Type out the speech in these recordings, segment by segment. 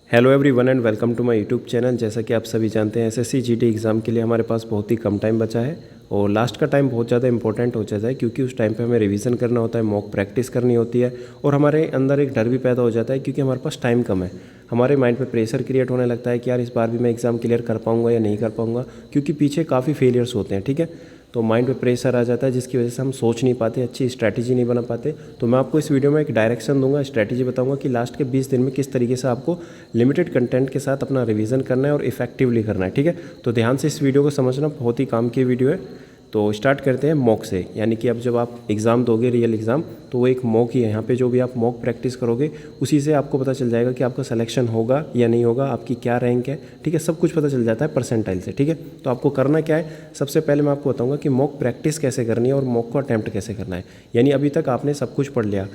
Hello everyone and welcome to my YouTube channel. जैसा कि आप सभी जानते हैं एसएससी जीडी एग्ज़ाम के लिए हमारे पास बहुत ही कम टाइम बचा है और लास्ट का टाइम बहुत ज़्यादा इंपॉर्टेंट हो जाता है क्योंकि उस टाइम पे हमें रिवीजन करना होता है, मॉक प्रैक्टिस करनी होती है और हमारे अंदर एक डर भी पैदा हो जाता है क्योंकि हमारे पास टाइम कम है। हमारे माइंड पे प्रेशर क्रिएट होने लगता है कि यार इस बार भी मैं एग्ज़ाम क्लियर कर पाऊँगा या नहीं कर पाऊँगा, क्योंकि पीछे काफ़ी फेलियर्स होते हैं। ठीक है, तो माइंड पे प्रेशर आ जाता है जिसकी वजह से हम सोच नहीं पाते, अच्छी स्ट्रैटेजी नहीं बना पाते। तो मैं आपको इस वीडियो में एक डायरेक्शन दूंगा, स्ट्रैटेजी बताऊंगा कि लास्ट के 20 दिन में किस तरीके से आपको लिमिटेड कंटेंट के साथ अपना रिवीजन करना है और इफेक्टिवली करना है। ठीक है, तो ध्यान से इस वीडियो को समझना, बहुत ही काम की वीडियो है। तो स्टार्ट करते हैं मॉक से, यानी कि अब जब आप एग्ज़ाम दोगे रियल एग्ज़ाम, तो वो एक मॉक ही है। यहाँ पे जो भी आप मॉक प्रैक्टिस करोगे उसी से आपको पता चल जाएगा कि आपका सिलेक्शन होगा या नहीं होगा, आपकी क्या रैंक है। ठीक है, सब कुछ पता चल जाता है परसेंटाइल से। ठीक है, तो आपको करना क्या है, सबसे पहले मैं आपको बताऊंगा कि मॉक प्रैक्टिस कैसे करनी है और मॉक को अटैम्प्ट कैसे करना है। यानी अभी तक आपने सब कुछ पढ़ लिया,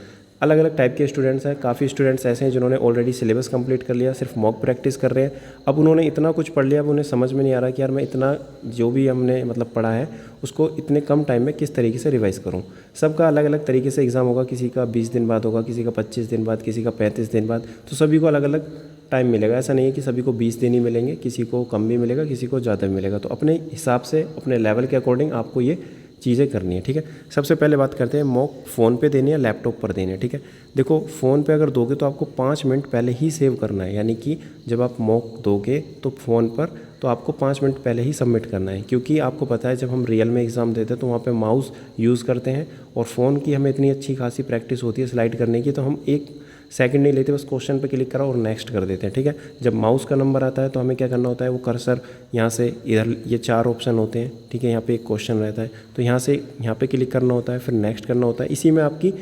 अलग अलग टाइप के स्टूडेंट्स हैं, काफ़ी स्टूडेंट्स ऐसे हैं जिन्होंने ऑलरेडी सिलेबस कंप्लीट कर लिया, सिर्फ मॉक प्रैक्टिस कर रहे हैं। अब उन्होंने इतना कुछ पढ़ लिया, अब उन्हें समझ में नहीं आ रहा कि यार मैं इतना जो भी हमने पढ़ा है उसको इतने कम टाइम में किस तरीके से रिवाइज़ करूं। सबका अलग अलग तरीके से एग्ज़ाम होगा, किसी का 20 दिन बाद होगा, किसी का 25 दिन बाद, किसी का 35 दिन बाद, तो सभी को अलग अलग टाइम मिलेगा। ऐसा नहीं है कि सभी को 20 दिन ही मिलेंगे, किसी को कम भी मिलेगा, किसी को ज़्यादा भी मिलेगा। तो अपने हिसाब से अपने लेवल के अकॉर्डिंग आपको ये चीज़ें करनी है। ठीक है, सबसे पहले बात करते हैं मॉक फ़ोन पे देनी है लैपटॉप पर देनी है। ठीक है, देखो फ़ोन पे अगर दोगे तो आपको 5 मिनट पहले ही सेव करना है, यानी कि जब आप मॉक दोगे तो फ़ोन पर तो आपको 5 मिनट पहले ही सबमिट करना है, क्योंकि आपको पता है जब हम रियल में एग्ज़ाम देते हैं तो वहाँ पे माउस यूज़ करते हैं और फ़ोन की हमें इतनी अच्छी खासी प्रैक्टिस होती है स्लाइड करने की, तो हम एक सेकंड नहीं लेते, बस क्वेश्चन पे क्लिक करा और नेक्स्ट कर देते हैं। ठीक है, जब माउस का नंबर आता है तो हमें क्या करना होता है, वो कर्सर यहाँ से इधर, ये 4 ऑप्शन होते हैं। ठीक है, यहाँ पे एक क्वेश्चन रहता है तो यहाँ से यहाँ पे क्लिक करना होता है, फिर नेक्स्ट करना होता है। इसी में आपकी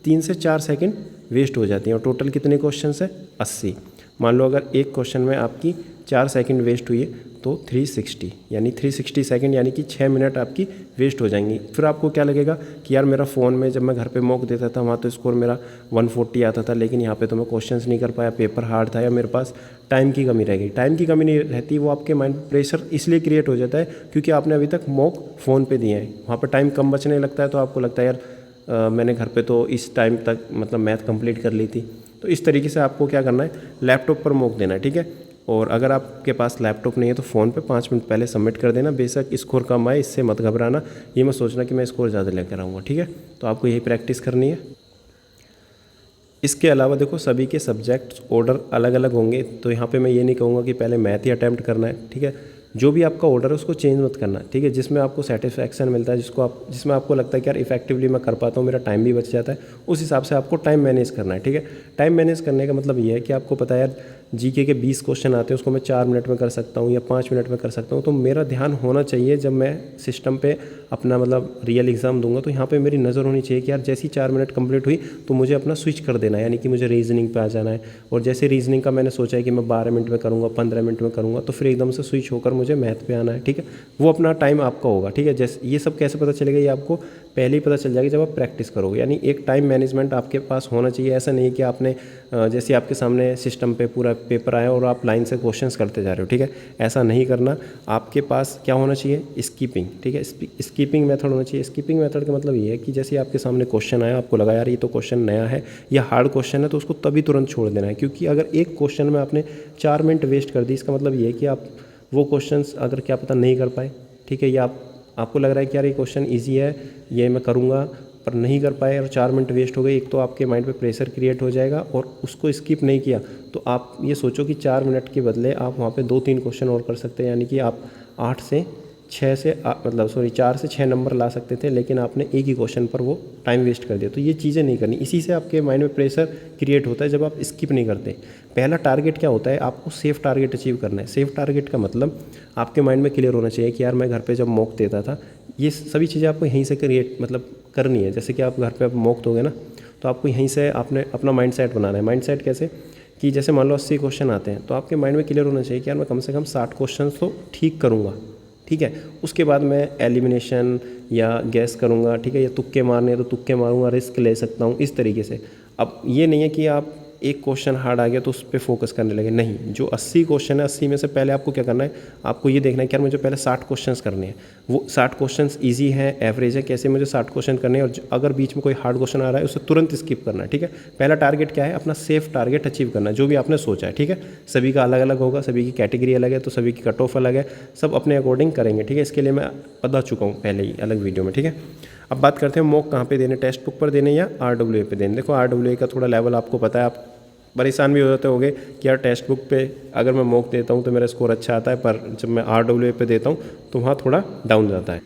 3 से 4 सेकंड वेस्ट हो जाती हैं और टोटल कितने क्वेश्चन है, 80। मान लो अगर एक क्वेश्चन में आपकी 4 सेकंड वेस्ट हुई है तो 360 यानी 360 सेकंड यानी कि 6 मिनट आपकी वेस्ट हो जाएंगी। फिर आपको क्या लगेगा कि यार मेरा फ़ोन में जब मैं घर पे मॉक देता था वहाँ तो स्कोर मेरा 140 आता था, लेकिन यहाँ पे तो मैं क्वेश्चंस नहीं कर पाया, पेपर हार्ड था या मेरे पास टाइम की कमी रह गई। टाइम की कमी नहीं रहती, वो आपके माइंड में प्रेशर इसलिए क्रिएट हो जाता है क्योंकि आपने अभी तक मॉक फ़ोन पर दिए हैं, वहाँ पर टाइम कम बचने लगता है तो आपको लगता है यार मैंने घर पे तो इस टाइम तक मैथ कंप्लीट कर ली थी। तो इस तरीके से आपको क्या करना है, लैपटॉप पर मॉक देना है। ठीक है, और अगर आपके पास लैपटॉप नहीं है तो फ़ोन पे 5 मिनट पहले सबमिट कर देना। बेशक स्कोर कम आए, इससे मत घबराना, ये मत सोचना कि मैं स्कोर ज़्यादा लेकर आऊँगा। ठीक है, तो आपको यही प्रैक्टिस करनी है। इसके अलावा देखो सभी के सब्जेक्ट्स ऑर्डर अलग अलग होंगे, तो यहाँ पे मैं ये नहीं कहूँगा कि पहले मैथ ही अटैम्प्ट करना है। ठीक है, जो भी आपका ऑर्डर है उसको चेंज मत करना। ठीक है, जिसमें आपको सेटिस्फैक्शन मिलता है, जिसमें आपको लगता है कि यार इफेक्टिवली मैं कर पाता हूँ, मेरा टाइम भी बच जाता है, उस हिसाब से आपको टाइम मैनेज करना है। ठीक है, टाइम मैनेज करने का मतलब ये है कि आपको पता है यार जीके के 20 क्वेश्चन आते हैं, उसको मैं 4 मिनट में कर सकता हूँ या 5 मिनट में कर सकता हूँ। तो मेरा ध्यान होना चाहिए जब मैं सिस्टम पे अपना रियल एग्ज़ाम दूंगा तो यहाँ पे मेरी नज़र होनी चाहिए कि यार जैसी 4 मिनट कंप्लीट हुई तो मुझे अपना स्विच कर देना है, यानी कि मुझे रीजनिंग पे आ जाना है। और जैसे रीजनिंग का मैंने सोचा है कि मैं 12 मिनट में करूँगा, 15 मिनट में करूँगा, तो फिर एकदम से स्विच होकर मुझे मैथ पे आना है। ठीक है, वो अपना टाइम आपका होगा। ठीक है, जैसे ये सब कैसे पता चलेगा, ये आपको पहले ही पता चल जाएगा जब आप प्रैक्टिस करोगे। यानी एक टाइम मैनेजमेंट आपके पास होना चाहिए। ऐसा नहीं कि आपने जैसे आपके सामने सिस्टम पे पूरा पेपर आया और आप लाइन से क्वेश्चंस करते जा रहे हो। ठीक है, ऐसा नहीं करना। आपके पास क्या होना चाहिए, स्कीपिंग। ठीक है, स्कीपिंग मेथड होना चाहिए। स्कीपिंग मेथड का मतलब ये है कि जैसे आपके सामने क्वेश्चन आया, आपको लगा यार ये तो क्वेश्चन नया है या हार्ड क्वेश्चन है, तो उसको तभी तुरंत छोड़ देना है। क्योंकि अगर एक क्वेश्चन में आपने 4 मिनट वेस्ट कर दी, इसका मतलब ये है कि आप वो क्वेश्चंस अगर क्या पता नहीं कर पाए। ठीक है, या आपको लग रहा है कि यार ये क्वेश्चन ईजी है, ये मैं करूँगा, पर नहीं कर पाए और 4 मिनट वेस्ट हो गए। एक तो आपके माइंड पे प्रेशर क्रिएट हो जाएगा और उसको स्किप नहीं किया तो आप ये सोचो कि 4 मिनट के बदले आप वहाँ पे 2-3 क्वेश्चन और कर सकते हैं, यानी कि आप 4 से 6 नंबर ला सकते थे, लेकिन आपने एक ही क्वेश्चन पर वो टाइम वेस्ट कर दिया। तो ये चीज़ें नहीं करनी। इसी से आपके माइंड में प्रेशर क्रिएट होता है जब आप स्किप नहीं करते। पहला टारगेट क्या होता है, आपको सेफ टारगेट अचीव करना है। सेफ टारगेट का मतलब आपके माइंड में क्लियर होना चाहिए कि यार मैं घर पे जब मॉक देता था, ये सभी चीज़ें आपको यहीं से करनी है। जैसे कि आप घर पे मॉक दोगे ना, तो आपको यहीं से आपने अपना माइंड सेट बनाना है। माइंड सेट कैसे, कि जैसे मान लो 80 क्वेश्चन आते हैं तो आपके माइंड में क्लियर होना चाहिए कि यार मैं कम से कम 60 क्वेश्चन तो ठीक करूँगा। ठीक है, उसके बाद मैं एलिमिनेशन या गैस करूँगा। ठीक है, या तुक्के मारने हैं तो तुक्के मारूँगा, रिस्क ले सकता हूँ, इस तरीके से। अब ये नहीं है कि आप एक क्वेश्चन हार्ड आ गया तो उस पर फोकस करने लगे, नहीं। जो 80 क्वेश्चन है, 80 में से पहले आपको क्या करना है, आपको ये देखना है कि यार मुझे पहले 60 क्वेश्चंस करने हैं। वो 60 क्वेश्चंस इजी है, एवरेज है, कैसे मुझे 60 क्वेश्चन करने हैं, और अगर बीच में कोई हार्ड क्वेश्चन आ रहा है उसे तुरंत स्किप करना है, ठीक है। पहला टारगेट क्या है, अपना सेफ टारगेट अचीव करना है, जो भी आपने सोचा है, ठीक है। सभी का अलग अलग होगा, सभी की कैटेगरी अलग है, तो सभी की कट ऑफ अलग है, सब अपने अकॉर्डिंग करेंगे, ठीक है। इसके लिए मैं बता चुका हूँ पहले ही अलग वीडियो में, ठीक है। अब बात करते हैं मॉक कहाँ पे देने, टेक्स्ट बुक पर देने या RWA पे देने। देखो RWA का थोड़ा लेवल आपको पता है, आप परेशान भी हो जाते होंगे कि यार टेक्स्ट बुक पे अगर मैं मॉक देता हूँ तो मेरा स्कोर अच्छा आता है, पर जब मैं RWA पे देता हूँ तो वहाँ थोड़ा डाउन जाता है।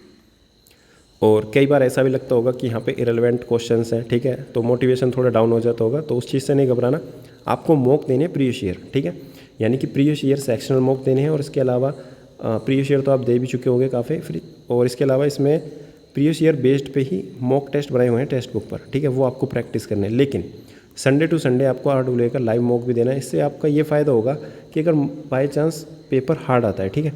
और कई बार ऐसा भी लगता होगा कि यहाँ पे इरेलेवेंट क्वेश्चंस हैं, ठीक है, तो मोटिवेशन थोड़ा डाउन हो जाता होगा, तो उस चीज़ से नहीं घबराना। आपको मॉक देने प्रीवियस ईयर, ठीक है, यानी कि प्रीवियस ईयर सेक्शनल मॉक देने हैं, और इसके अलावा प्रीवियस ईयर तो आप दे भी चुके होंगे काफ़ी फ्री, और इसके अलावा इसमें प्रीवियस ईयर बेस्ड पे ही मॉक टेस्ट बनाए हुए हैं टेक्स्ट बुक पर, ठीक है, वो आपको प्रैक्टिस करने हैं। लेकिन संडे टू संडे आपको RWA का लाइव मॉक भी देना है। इससे आपका ये फ़ायदा होगा कि अगर बाय चांस पेपर हार्ड आता है, ठीक है,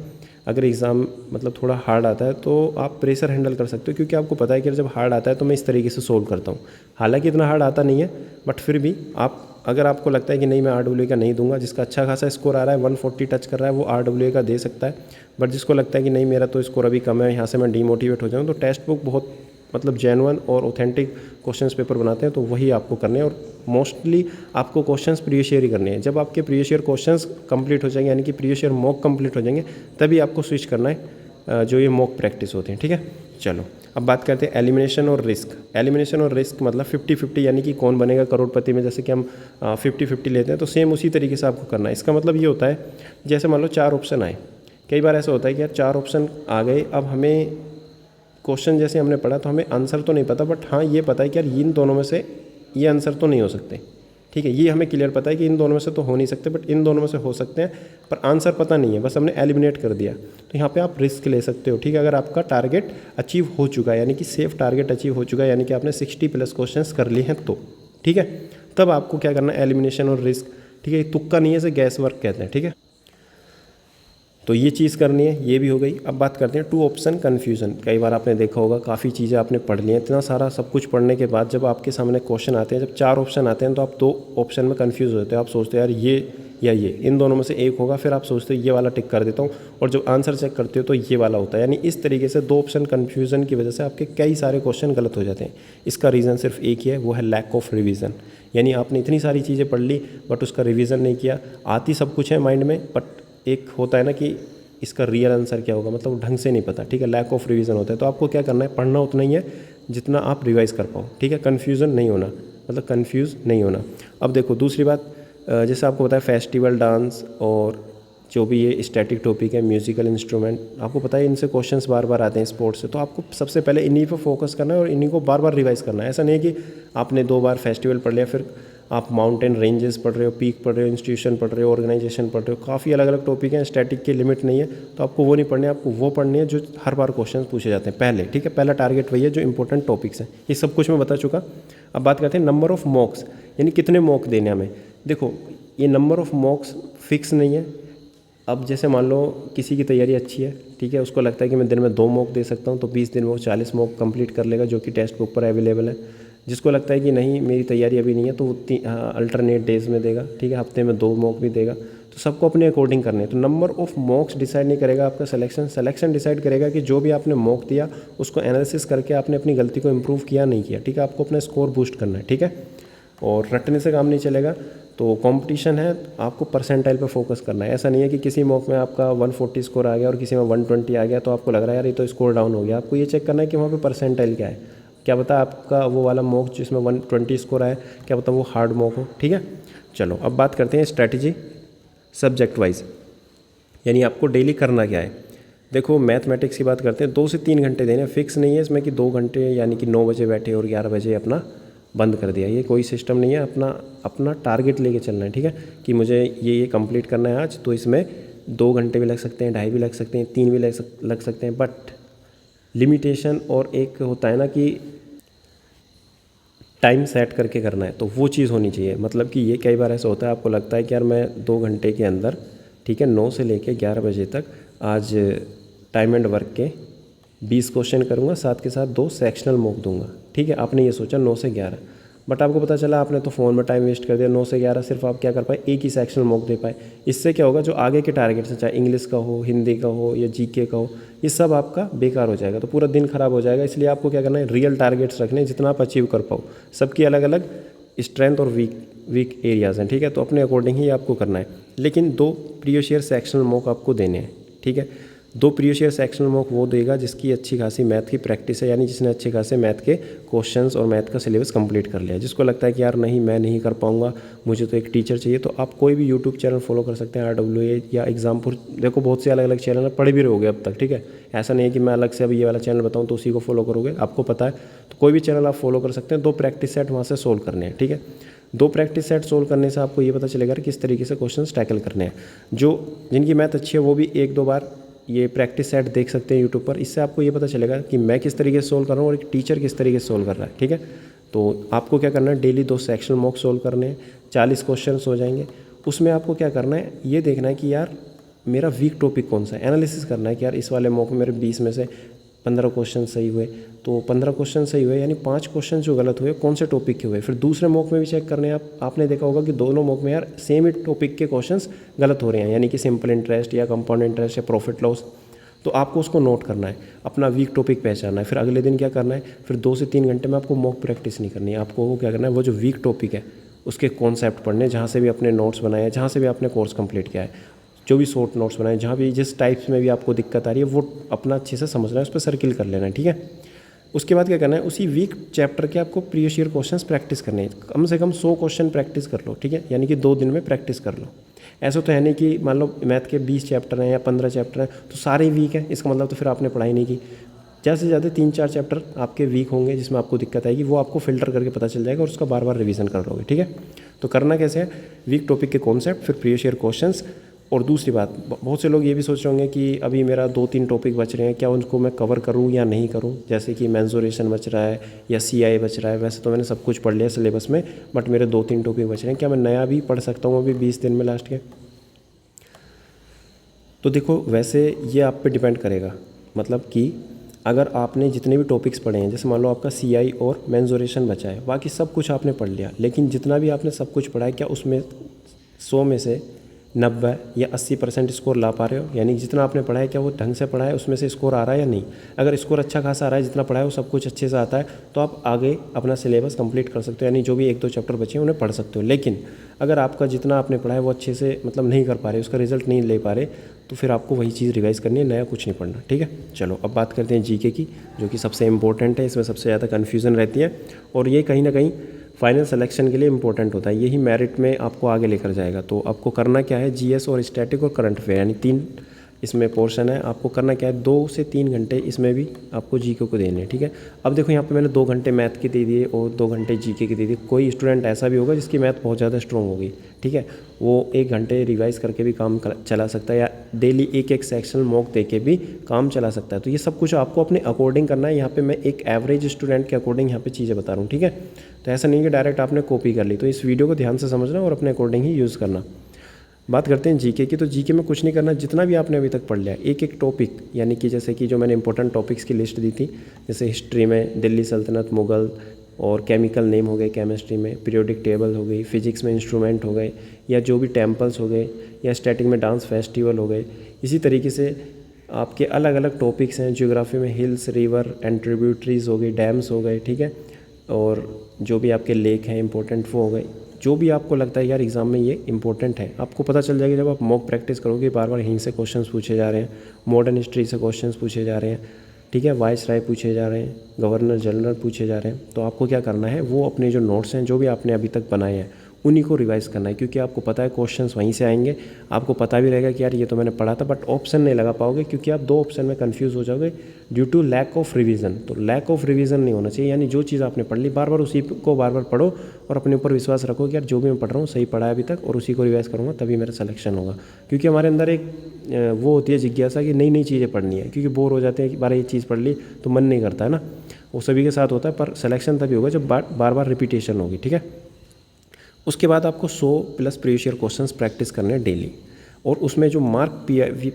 अगर एग्ज़ाम मतलब थोड़ा हार्ड आता है तो आप प्रेशर हैंडल कर सकते हो, क्योंकि आपको पता है कि जब हार्ड आता है तो मैं इस तरीके से सोल्व करता हूँ। हालांकि इतना हार्ड आता नहीं है, बट फिर भी आप, अगर आपको लगता है कि नहीं मैं RWA का नहीं दूंगा, जिसका अच्छा खासा स्कोर आ रहा है 140 टच कर रहा है वो RWA का दे सकता है, बट जिसको लगता है कि नहीं मेरा तो स्कोर अभी कम है, यहाँ से मैं डीमोटिवेट हो जाऊँ, तो टेक्स्ट बुक बहुत मतलब जेन्युइन और ऑथेंटिक क्वेश्चंस पेपर बनाते हैं, तो वही आपको करने हैं। और मोस्टली आपको क्वेश्चंस प्रीवियस ईयर ही करने हैं। जब आपके प्रीवियस ईयर क्वेश्चंस कंप्लीट हो जाएंगे, यानी कि प्रीवियस ईयर मॉक कंप्लीट हो जाएंगे, तभी आपको स्विच करना है जो ये मॉक प्रैक्टिस होते हैं, ठीक है। चलो अब बात करते हैं एलिमिनेशन और रिस्क। एलिमिनेशन और रिस्क मतलब 50-50, यानी कि कौन बनेगा करोड़पति में, जैसे कि हम 50-50 लेते हैं, तो सेम उसी तरीके से आपको करना है। इसका मतलब ये होता है, जैसे मान लो 4 ऑप्शन आए, कई बार ऐसा होता है कि यार 4 ऑप्शन आ गए, अब हमें क्वेश्चन जैसे हमने पढ़ा तो हमें आंसर तो नहीं पता, बट हाँ ये पता है कि यार इन दोनों में से ये आंसर तो नहीं हो सकते, ठीक है, ये हमें क्लियर पता है कि इन दोनों में से तो हो नहीं सकते, बट इन दोनों में से हो सकते हैं, पर आंसर पता नहीं है, बस हमने एलिमिनेट कर दिया। तो यहाँ पे आप रिस्क ले सकते हो, ठीक है, अगर आपका टारगेट अचीव हो चुका है, यानी कि सेफ टारगेट अचीव हो चुका है, यानी कि आपने 60+ क्वेश्चंस कर लिए हैं, तो ठीक है, तब आपको क्या करना है, एलिमिनेशन और रिस्क, ठीक है, तुक्का नहीं है, इसे गैस वर्क कहते हैं, ठीक है। तो ये चीज़ करनी है, ये भी हो गई। अब बात करते हैं 2 ऑप्शन कन्फ्यूज़न। कई बार आपने देखा होगा काफ़ी चीज़ें आपने पढ़ ली हैं, इतना सारा सब कुछ पढ़ने के बाद जब आपके सामने क्वेश्चन आते हैं, जब 4 ऑप्शन आते हैं तो आप 2 ऑप्शन में कन्फ्यूज़ होते हो। आप सोचते हो यार ये या ये, इन दोनों में से एक होगा, फिर आप सोचते हो ये वाला टिक कर देता हूँ, और जब आंसर चेक करते हो तो ये वाला होता है। यानी इस तरीके से 2 ऑप्शन कन्फ्यूज़न की वजह से आपके कई सारे क्वेश्चन गलत हो जाते हैं। इसका रीज़न सिर्फ एक ही है, वो है लैक ऑफ रिविज़न। यानी आपने इतनी सारी चीज़ें पढ़ ली बट उसका रिविज़न नहीं किया। आती सब कुछ है माइंड में, बट एक होता है ना कि इसका रियल आंसर क्या होगा, मतलब ढंग से नहीं पता, ठीक है, लैक ऑफ रिवीजन होता है। तो आपको क्या करना है, पढ़ना उतना ही है जितना आप रिवाइज कर पाओ, ठीक है, कन्फ्यूज़न नहीं होना, मतलब कन्फ्यूज़ नहीं होना। अब देखो दूसरी बात, जैसे आपको पता है फेस्टिवल डांस और जो भी ये स्टैटिक टॉपिक है, म्यूजिकल इंस्ट्रूमेंट, आपको पता है इनसे क्वेश्चंस बार बार आते हैं स्पोर्ट्स से, तो आपको सबसे पहले इन्हीं पर फोकस करना है और इन्हीं को बार बार रिवाइज करना है। ऐसा नहीं है कि आपने 2 बार फेस्टिवल पढ़ लिया, फिर आप माउंटेन रेंजेस पढ़ रहे हो, पीक पढ़ रहे हो, इंस्टीट्यूशन पढ़ रहे हो, ऑर्गेनाइजेशन पढ़ रहे हो, काफ़ी अलग अलग टॉपिक हैं, स्टैटिक की लिमिट नहीं है, तो आपको वो नहीं पढ़ने, आपको वो पढ़नी है जो हर बार क्वेश्चन पूछे जाते हैं पहले, ठीक है। पहला टारगेट वही है जो इंपॉर्टेंट टॉपिक्स हैं। ये सब कुछ मैं बता चुका। अब बात करते हैं नंबर ऑफ़ मॉक्स, यानी कितने मॉक देने हमें। देखो ये नंबर ऑफ़ मॉक्स फिक्स नहीं है। अब जैसे मान लो किसी की तैयारी अच्छी है, ठीक है, उसको लगता है कि मैं दिन में 2 मॉक दे सकता हूँ, तो 20 दिन में वो 40 मॉक कंप्लीट कर लेगा, जो कि टेक्स्ट बुक पर अवेलेबल है। जिसको लगता है कि नहीं मेरी तैयारी अभी नहीं है, तो वो अल्टरनेट डेज में देगा, ठीक है, हफ्ते में 2 मॉक भी देगा। तो सबको अपने अकॉर्डिंग करने हैं। तो नंबर ऑफ़ मॉक्स डिसाइड नहीं करेगा आपका सिलेक्शन डिसाइड करेगा कि जो भी आपने मॉक दिया उसको एनालिसिस करके आपने अपनी गलती को इम्प्रूव किया नहीं किया, ठीक है, आपको अपना स्कोर बूस्ट करना है, ठीक है। और रटने से काम नहीं चलेगा, तो कंपटीशन है, आपको परसेंटाइल पे फोकस करना है। ऐसा नहीं है कि किसी मॉक में आपका 140 स्कोर आ गया और किसी में 120 आ गया तो आपको लग रहा है यार ये तो स्कोर डाउन हो गया। आपको ये चेक करना है कि वहाँ पे परसेंटाइल क्या है, क्या पता आपका वो वाला मॉक जिसमें 120 स्कोर आए, क्या पता वो हार्ड मॉक हो, ठीक है। चलो अब बात करते हैं स्ट्रैटेजी सब्जेक्ट वाइज, यानी आपको डेली करना क्या है। देखो मैथमेटिक्स की बात करते हैं, 2 से 3 घंटे देने, फिक्स नहीं है इसमें कि 2 घंटे यानी कि 9 बजे बैठे और 11 बजे अपना बंद कर दिया, ये कोई सिस्टम नहीं है। अपना टारगेट लेके चलना है, ठीक है, कि मुझे ये कंप्लीट करना है आज, तो इसमें 2 घंटे भी लग सकते हैं, 2.5 भी लग सकते हैं, 3 भी लग सकते हैं, बट लिमिटेशन और एक होता है ना कि टाइम सेट करके करना है, तो वो चीज़ होनी चाहिए। मतलब कि ये कई बार ऐसा होता है, आपको लगता है कि यार मैं 2 घंटे के अंदर, ठीक है, 9 से लेके 11 बजे तक आज टाइम एंड वर्क के 20 क्वेश्चन करूँगा, साथ के साथ 2 सेक्शनल मॉक दूंगा, ठीक है। आपने ये सोचा 9 से 11, बट आपको पता चला आपने तो फ़ोन में टाइम वेस्ट कर दिया, 9 से 11 सिर्फ आप क्या कर पाए, एक ही सेक्शनल मॉक दे पाए। इससे क्या होगा, जो आगे के टारगेट्स हैं, चाहे इंग्लिश का हो, हिंदी का हो या जीके का हो, ये सब आपका बेकार हो जाएगा, तो पूरा दिन खराब हो जाएगा। इसलिए आपको क्या करना है, रियल टारगेट्स रखने जितना आप अचीव कर पाओ। सबकी अलग अलग स्ट्रेंथ और वीक एरियाज़ हैं, ठीक है, तो अपने अकॉर्डिंग ही आपको करना है। लेकिन 2 प्रीवियस ईयर सेक्शनल मॉक आपको देने हैं, ठीक है। 2 प्रीवियस ईयर सेक्शनल मॉक वो देगा जिसकी अच्छी खासी मैथ की प्रैक्टिस है, यानी जिसने अच्छे खासे मैथ के क्वेश्चंस और मैथ का सिलेबस कंप्लीट कर लिया है। जिसको लगता है कि यार नहीं मैं नहीं कर पाऊंगा, मुझे तो एक टीचर चाहिए, तो आप कोई भी यूट्यूब चैनल फॉलो कर सकते हैं, RWA या एग्जामपुर। देखो बहुत से अलग अलग चैनल है, पढ़ भी रहोगे अब तक, ठीक है। ऐसा नहीं है कि मैं अलग से अभी ये वाला चैनल बताऊँ तो उसी को फॉलो करोगे, आपको पता है। तो कोई भी चैनल आप फॉलो कर सकते हैं। 2 प्रैक्टिस सेट वहाँ से सोल्व करने हैं, ठीक है। 2 प्रैक्टिस सेट सोल्व करने से आपको ये पता चलेगा कि किस तरीके से क्वेश्चंस टैकल करने हैं। जिनकी मैथ अच्छी है वो भी 1-2 बार ये प्रैक्टिस सेट देख सकते हैं यूट्यूब पर। इससे आपको ये पता चलेगा कि मैं किस तरीके से सोल्व कर रहा हूँ और एक टीचर किस तरीके से सोल्व कर रहा है, ठीक है। तो आपको क्या करना है, डेली 2 सेक्शनल मॉक सोल्व करने हैं, 40 क्वेश्चन हो जाएंगे। उसमें आपको क्या करना है, ये देखना है कि यार मेरा वीक टॉपिक कौन सा है, एनालिसिस करना है कि यार इस वाले मॉक में मेरे 20 में से 15 क्वेश्चन सही हुए, तो 15 क्वेश्चन सही हुए, यानी 5 क्वेश्चन जो गलत हुए कौन से टॉपिक के हुए। फिर दूसरे मॉक में भी चेक करने हैं आपने देखा होगा कि दोनों मॉक में यार सेम ही टॉपिक के क्वेश्चंस गलत हो रहे हैं, यानी कि सिंपल इंटरेस्ट या कंपाउंड इंटरेस्ट या प्रॉफिट लॉस। तो आपको उसको नोट करना है, अपना वीक टॉपिक पहचानना है। फिर अगले दिन क्या करना है, फिर 2 से 3 घंटे में आपको मॉक प्रैक्टिस नहीं करनी है, आपको वो क्या करना है, वो जो वीक टॉपिक है उसके कॉन्सेप्ट पढ़ने, जहाँ से भी अपने नोट्स बनाए हैं, जहाँ से भी आपने कोर्स कंप्लीट किया है, जो भी शॉर्ट नोट्स बनाए, जहाँ भी जिस टाइप्स में भी आपको दिक्कत आ रही है वो अपना अच्छे से समझना है, उस पर सर्किल कर लेना है, ठीक है। उसके बाद क्या करना है, उसी वीक चैप्टर के आपको प्रीवियस ईयर क्वेश्चंस प्रैक्टिस करने हैं। कम से कम 100 क्वेश्चन प्रैक्टिस कर लो, ठीक है, यानी कि 2 दिन में प्रैक्टिस कर लो। ऐसा तो है नहीं कि मान लो मैथ के 20 चैप्टर हैं या 15 चैप्टर हैं तो सारे वीक हैं, इसका मतलब तो फिर आपने पढ़ाई नहीं की। ज़्यादा से ज़्यादा 3-4 चैप्टर आपके वीक होंगे जिसमें आपको दिक्कत आएगी, वो आपको फिल्टर करके पता चल जाएगा और उसका बार बार रिवीजन कर लोगे, ठीक है। तो करना कैसे है, वीक टॉपिक के कॉन्सेप्ट, फिर प्रीवियस ईयर क्वेश्चंस। और दूसरी बात, बहुत से लोग ये भी सोच रहे होंगे कि अभी मेरा 2-3 टॉपिक बच रहे हैं, क्या उनको मैं कवर करूं या नहीं करूं, जैसे कि मेंसुरेशन बच रहा है या CI बच रहा है। वैसे तो मैंने सब कुछ पढ़ लिया सिलेबस में, बट मेरे 2-3 टॉपिक बच रहे हैं, क्या मैं नया भी पढ़ सकता हूं अभी 20 दिन में लास्ट के। तो देखो वैसे ये आप पे डिपेंड करेगा, मतलब कि अगर आपने जितने भी टॉपिक्स पढ़े हैं, जैसे मान लो आपका CI और मेंसुरेशन बचा है, बाकी सब कुछ आपने पढ़ लिया, लेकिन जितना भी आपने सब कुछ पढ़ा है क्या उसमें 100 में से 90 या 80% स्कोर ला पा रहे हो, यानी जितना आपने पढ़ा है क्या वो ढंग से पढ़ा है, उसमें से स्कोर आ रहा है या नहीं। अगर स्कोर अच्छा खासा आ रहा है, जितना पढ़ा है वो सब कुछ अच्छे से आता है, तो आप आगे अपना सिलेबस कंप्लीट कर सकते हो, यानी जो भी 1-2 चैप्टर बचे हैं उन्हें पढ़ सकते हो। लेकिन अगर आपका जितना आपने पढ़ा है वो अच्छे से मतलब नहीं कर पा रहे, उसका रिजल्ट नहीं ले पा रहे, तो फिर आपको वही चीज़ रिवाइज करनी है, नया कुछ नहीं पढ़ना, ठीक है। चलो अब बात करते हैं GK की, जो कि सबसे इंपॉर्टेंट है, इसमें सबसे ज़्यादा कन्फ्यूज़न रहती है और ये कहीं ना कहीं फाइनल सिलेक्शन के लिए इंपॉर्टेंट होता है, यही मेरिट में आपको आगे लेकर जाएगा। तो आपको करना क्या है, GS और स्टैटिक और करंट अफेयर, यानी 3 इसमें पोर्शन है। आपको करना क्या है, 2 से 3 घंटे इसमें भी आपको GK को देने हैं, ठीक है। अब देखो यहाँ पे मैंने 2 घंटे मैथ के दे दिए और 2 घंटे GK के दे दिए। कोई स्टूडेंट ऐसा भी होगा जिसकी मैथ बहुत ज़्यादा स्ट्रॉन्ग होगी, ठीक है, वो 1 घंटे रिवाइज करके भी काम चला सकता है, या डेली एक सेक्शनल मॉक दे के भी काम चला सकता है। तो ये सब कुछ आपको अपने अकॉर्डिंग करना है। यहाँ पे मैं एक एवरेज स्टूडेंट के अकॉर्डिंग यहाँ पे चीज़ें बता रहा हूँ, ठीक है। तो ऐसा नहीं कि डायरेक्ट आपने कॉपी कर ली, तो इस वीडियो को ध्यान से समझना और अपने अकॉर्डिंग ही यूज़ करना। बात करते हैं GK की, तो GK में कुछ नहीं करना, जितना भी आपने अभी तक पढ़ लिया एक टॉपिक, यानी कि जैसे कि जो मैंने इंपॉर्टेंट टॉपिक्स की लिस्ट दी थी, जैसे हिस्ट्री में दिल्ली सल्तनत, मुग़ल, और केमिकल नेम हो गए, केमिस्ट्री में पीरियोडिक टेबल हो गई, फिजिक्स में इंस्ट्रूमेंट हो गए, या जो भी टेम्पल्स हो गए, या स्टैटिक में डांस फेस्टिवल हो गए। इसी तरीके से आपके अलग अलग टॉपिक्स हैं, ज्योग्राफी में हिल्स, रिवर एंड ट्रिब्यूटरीज हो गई, डैम्स हो गए, ठीक है, और जो भी आपके लेक हैं इंपॉर्टेंट वो हो गए। जो भी आपको लगता है यार एग्ज़ाम में ये इंपॉर्टेंट है, आपको पता चल जाएगा जब आप मॉक प्रैक्टिस करोगे, बार बार यहीं से क्वेश्चंस पूछे जा रहे हैं, मॉडर्न हिस्ट्री से क्वेश्चंस पूछे जा रहे हैं, ठीक है, वाइसराय पूछे जा रहे हैं, गवर्नर जनरल पूछे जा रहे हैं। तो आपको क्या करना है, वो अपने जो नोट्स हैं जो भी आपने अभी तक बनाए हैं उन्हीं को रिवाइज़ करना है, क्योंकि आपको पता है क्वेश्चंस वहीं से आएंगे। आपको पता भी रहेगा कि यार ये तो मैंने पढ़ा था, बट ऑप्शन नहीं लगा पाओगे क्योंकि आप 2 ऑप्शन में कंफ्यूज हो जाओगे due to lack of revision. तो लैक ऑफ रिवीजन नहीं होना चाहिए, यानी जो चीज़ आपने पढ़ ली बार बार उसी को बार बार पढ़ो और अपने ऊपर विश्वास रखो कि यार जो भी मैं पढ़ रहा हूँ सही पढ़ा है अभी तक और उसी को रिवाइज़ करूँगा तभी मेरा सिलेक्शन होगा। क्योंकि हमारे अंदर एक वो होती है जिज्ञासा कि नई नई चीज़ें पढ़नी है, क्योंकि बोर हो जाते हैं कि बार ये चीज़ पढ़ ली तो मन नहीं करता है ना, वो सभी के साथ होता है, पर सिलेक्शन तभी होगा जब बार बार रिपीटेशन होगी, ठीक है। उसके बाद आपको 100+ प्रीवियस ईयर क्वेश्चंस प्रैक्टिस करने हैं डेली। और उसमें जो मार्क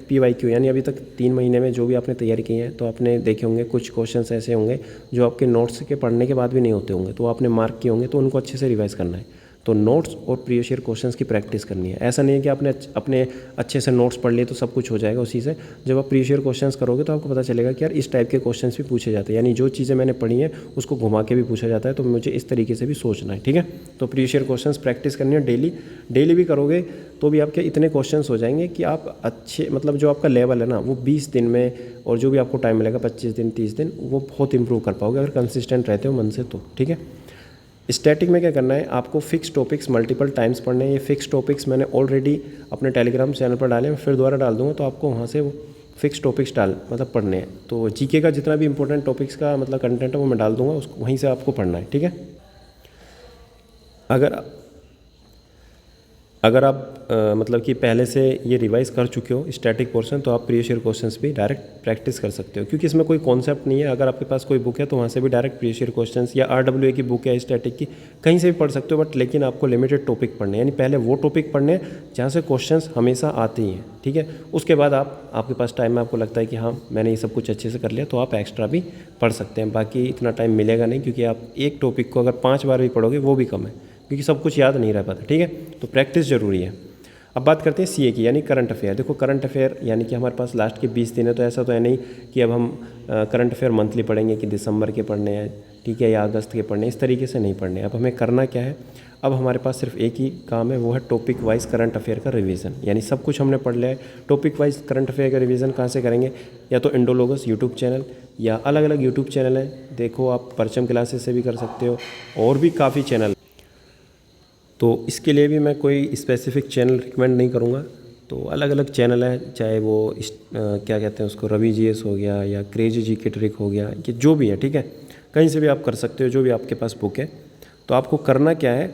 PYQ यानी अभी तक 3 महीने में जो भी आपने तैयारी की है, तो आपने देखे होंगे कुछ क्वेश्चंस ऐसे होंगे जो आपके नोट्स के पढ़ने के बाद भी नहीं होते होंगे, तो आपने मार्क किए होंगे, तो उनको अच्छे से रिवाइज़ करना है। तो नोट्स और प्रीवियस ईयर क्वेश्चंस की प्रैक्टिस करनी है। ऐसा नहीं है कि आपने अपने अच्छे से नोट्स पढ़ लिए तो सब कुछ हो जाएगा उसी से। जब आप प्रीवियस ईयर क्वेश्चंस करोगे तो आपको पता चलेगा कि यार इस टाइप के क्वेश्चंस भी पूछे जाते हैं, यानी जो चीज़ें मैंने पढ़ी हैं उसको घुमा के भी पूछा जाता है, तो मुझे इस तरीके से भी सोचना है, ठीक है। तो प्रीवियस ईयर क्वेश्चंस प्रैक्टिस करनी है डेली भी करोगे तो भी आपके इतने क्वेश्चंस हो जाएंगे कि आप अच्छे, मतलब जो आपका लेवल है ना वो 20 दिन में, और जो भी आपको टाइम मिलेगा 25 दिन 30 दिन, वो बहुत इंप्रूव कर पाओगे अगर कंसिस्टेंट रहते हो मन से तो, ठीक है। स्टैटिक में क्या करना है, आपको फिक्स टॉपिक्स मल्टीपल टाइम्स पढ़ने हैं। ये फिक्स टॉपिक्स मैंने ऑलरेडी अपने टेलीग्राम चैनल पर डाले हैं, फिर दोबारा डाल दूंगा, तो आपको वहाँ से वो फिक्स टॉपिक्स मतलब पढ़ने हैं। तो जीके का जितना भी इंपॉर्टेंट टॉपिक्स का मतलब कंटेंट है वो मैं डाल दूंगा, उसको वहीं से आपको पढ़ना है, ठीक है। अगर आप मतलब कि पहले से ये रिवाइज़ कर चुके हो स्टैटिक पोर्शन, तो आप प्रीवियस ईयर क्वेश्चंस भी डायरेक्ट प्रैक्टिस कर सकते हो, क्योंकि इसमें कोई कॉन्सेप्ट नहीं है। अगर आपके पास कोई बुक है तो वहाँ से भी डायरेक्ट प्रीवियस ईयर क्वेश्चंस, या RWA की बुक है स्टैटिक की, कहीं से भी पढ़ सकते हो, बट लेकिन आपको लिमिटेड टॉपिक पढ़ने हैं, यानी पहले वो टॉपिक पढ़ने हैं जहाँ से क्वेश्चंस हमेशा आते ही हैं, ठीक है। उसके बाद आपके पास टाइम में आपको लगता है कि हाँ मैंने ये सब कुछ अच्छे से कर लिया, तो आप एक्स्ट्रा भी पढ़ सकते हैं। बाकी इतना टाइम मिलेगा नहीं, क्योंकि आप एक टॉपिक को अगर 5 बार भी पढ़ोगे वो भी कम है, क्योंकि सब कुछ याद नहीं रह पाता, ठीक है। तो प्रैक्टिस ज़रूरी है। अब बात करते हैं CA की, यानी करंट अफेयर। देखो करंट अफेयर यानी कि हमारे पास लास्ट के 20 दिन है, तो ऐसा तो है नहीं कि अब हम करंट अफेयर मंथली पढ़ेंगे कि दिसंबर के पढ़ने हैं, ठीक है, या अगस्त के पढ़ने, इस तरीके से नहीं पढ़ने। अब हमें करना क्या है, अब हमारे पास सिर्फ एक ही काम है, वो है टॉपिक वाइज करंट अफेयर का रिवीजन। यानी सब कुछ हमने पढ़ लिया है, टॉपिक वाइज करंट अफेयर का रिवीजन कहाँ से करेंगे, या तो इंडोलॉगस यूट्यूब चैनल, या अलग अलग यूट्यूब चैनल हैं, देखो आप परचम क्लासेस से भी कर सकते हो, और भी काफ़ी चैनल। तो इसके लिए भी मैं कोई स्पेसिफिक चैनल रिकमेंड नहीं करूँगा, तो अलग अलग चैनल हैं, चाहे वो क्या कहते हैं उसको, रवि GS हो गया, या क्रेजी GK ट्रिक हो गया, ये जो भी है, ठीक है, कहीं से भी आप कर सकते हो, जो भी आपके पास बुक है। तो आपको करना क्या है,